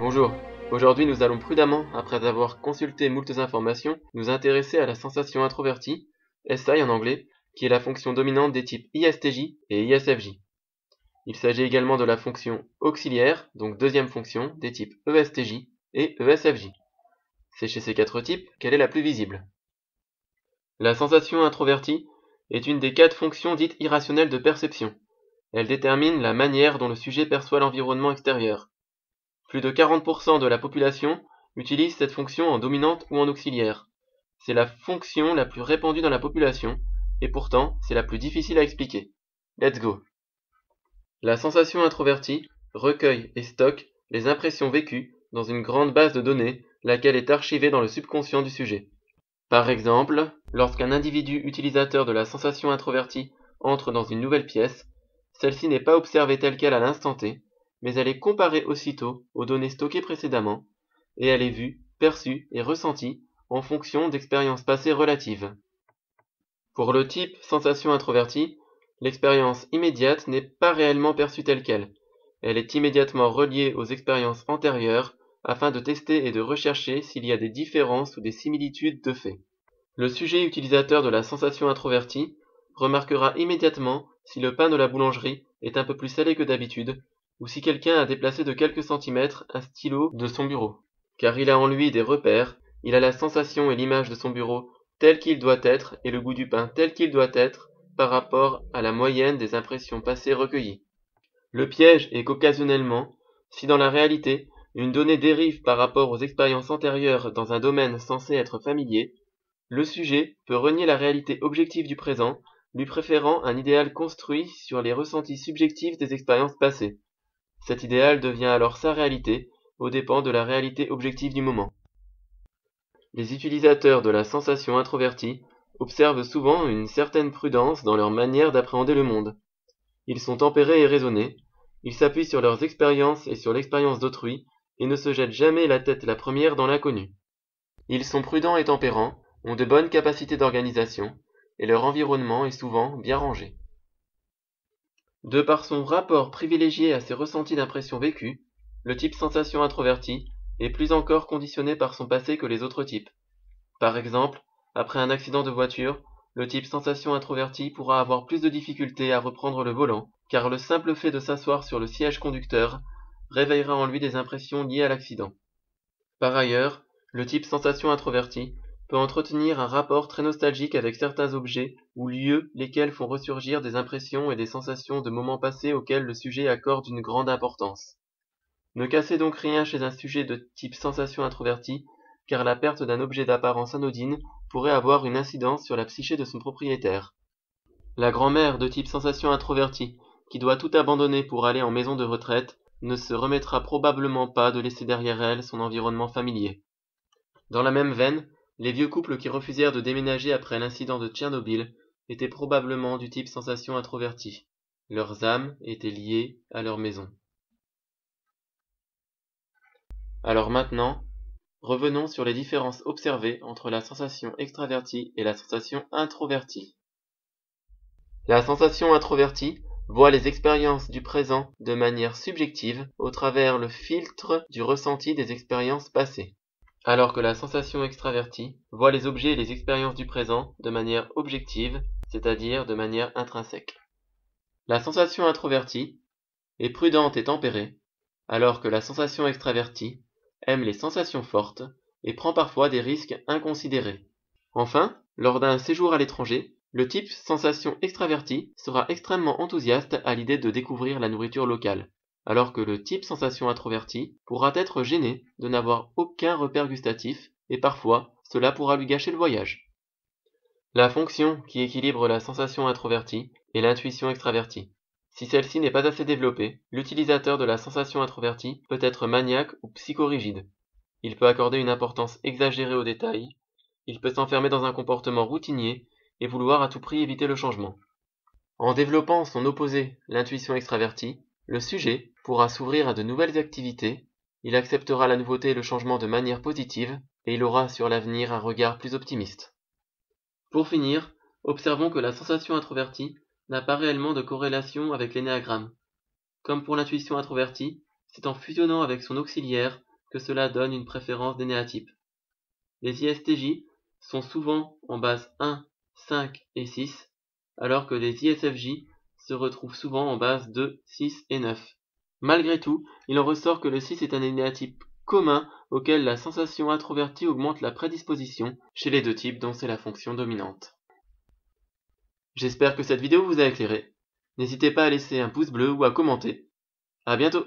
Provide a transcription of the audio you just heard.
Bonjour, aujourd'hui nous allons prudemment, après avoir consulté moultes informations, nous intéresser à la sensation introvertie, SI en anglais, qui est la fonction dominante des types ISTJ et ISFJ. Il s'agit également de la fonction auxiliaire, donc deuxième fonction, des types ESTJ et ESFJ. C'est chez ces quatre types qu'elle est la plus visible. La sensation introvertie est une des quatre fonctions dites irrationnelles de perception. Elle détermine la manière dont le sujet perçoit l'environnement extérieur. Plus de 40% de la population utilise cette fonction en dominante ou en auxiliaire. C'est la fonction la plus répandue dans la population, et pourtant c'est la plus difficile à expliquer. Let's go! La sensation introvertie recueille et stocke les impressions vécues dans une grande base de données, laquelle est archivée dans le subconscient du sujet. Par exemple, lorsqu'un individu utilisateur de la sensation introvertie entre dans une nouvelle pièce, celle-ci n'est pas observée telle quelle à l'instant T, mais elle est comparée aussitôt aux données stockées précédemment, et elle est vue, perçue et ressentie en fonction d'expériences passées relatives. Pour le type sensation introvertie, l'expérience immédiate n'est pas réellement perçue telle quelle. Elle est immédiatement reliée aux expériences antérieures afin de tester et de rechercher s'il y a des différences ou des similitudes de fait. Le sujet utilisateur de la sensation introvertie remarquera immédiatement si le pain de la boulangerie est un peu plus salé que d'habitude, ou si quelqu'un a déplacé de quelques centimètres un stylo de son bureau. Car il a en lui des repères, il a la sensation et l'image de son bureau tel qu'il doit être et le goût du pain tel qu'il doit être par rapport à la moyenne des impressions passées recueillies. Le piège est qu'occasionnellement, si dans la réalité, une donnée dérive par rapport aux expériences antérieures dans un domaine censé être familier, le sujet peut renier la réalité objective du présent, lui préférant un idéal construit sur les ressentis subjectifs des expériences passées. Cet idéal devient alors sa réalité, aux dépens de la réalité objective du moment. Les utilisateurs de la sensation introvertie observent souvent une certaine prudence dans leur manière d'appréhender le monde. Ils sont tempérés et raisonnés, ils s'appuient sur leurs expériences et sur l'expérience d'autrui, et ne se jettent jamais la tête la première dans l'inconnu. Ils sont prudents et tempérants, ont de bonnes capacités d'organisation, et leur environnement est souvent bien rangé. De par son rapport privilégié à ses ressentis d'impression vécue, le type sensation introvertie est plus encore conditionné par son passé que les autres types. Par exemple, après un accident de voiture, le type sensation introvertie pourra avoir plus de difficultés à reprendre le volant, car le simple fait de s'asseoir sur le siège conducteur réveillera en lui des impressions liées à l'accident. Par ailleurs, le type sensation introvertie peut entretenir un rapport très nostalgique avec certains objets ou lieux lesquels font ressurgir des impressions et des sensations de moments passés auxquels le sujet accorde une grande importance. Ne cassez donc rien chez un sujet de type sensation introvertie, car la perte d'un objet d'apparence anodine pourrait avoir une incidence sur la psyché de son propriétaire. La grand-mère de type sensation introvertie, qui doit tout abandonner pour aller en maison de retraite, ne se remettra probablement pas de laisser derrière elle son environnement familier. Dans la même veine, les vieux couples qui refusèrent de déménager après l'incident de Tchernobyl étaient probablement du type sensation introvertie. Leurs âmes étaient liées à leur maison. Alors maintenant, revenons sur les différences observées entre la sensation extravertie et la sensation introvertie. La sensation introvertie voit les expériences du présent de manière subjective au travers le filtre du ressenti des expériences passées, alors que la sensation extravertie voit les objets et les expériences du présent de manière objective, c'est-à-dire de manière intrinsèque. La sensation introvertie est prudente et tempérée, alors que la sensation extravertie aime les sensations fortes et prend parfois des risques inconsidérés. Enfin, lors d'un séjour à l'étranger, le type sensation extravertie sera extrêmement enthousiaste à l'idée de découvrir la nourriture locale, alors que le type sensation introvertie pourra être gêné de n'avoir aucun repère gustatif et parfois cela pourra lui gâcher le voyage. La fonction qui équilibre la sensation introvertie est l'intuition extravertie. Si celle-ci n'est pas assez développée, l'utilisateur de la sensation introvertie peut être maniaque ou psychorigide. Il peut accorder une importance exagérée aux détails, il peut s'enfermer dans un comportement routinier et vouloir à tout prix éviter le changement. En développant son opposé, l'intuition extravertie, le sujet pourra s'ouvrir à de nouvelles activités, il acceptera la nouveauté et le changement de manière positive, et il aura sur l'avenir un regard plus optimiste. Pour finir, observons que la sensation introvertie n'a pas réellement de corrélation avec l'énéagramme. Comme pour l'intuition introvertie, c'est en fusionnant avec son auxiliaire que cela donne une préférence d'énéatype. Les ISTJ sont souvent en base 1, 5 et 6, alors que les ISFJ se retrouvent souvent en base 2, 6 et 9. Malgré tout, il en ressort que le 6 est un énéatype commun auquel la sensation introvertie augmente la prédisposition chez les deux types dont c'est la fonction dominante. J'espère que cette vidéo vous a éclairé. N'hésitez pas à laisser un pouce bleu ou à commenter. À bientôt!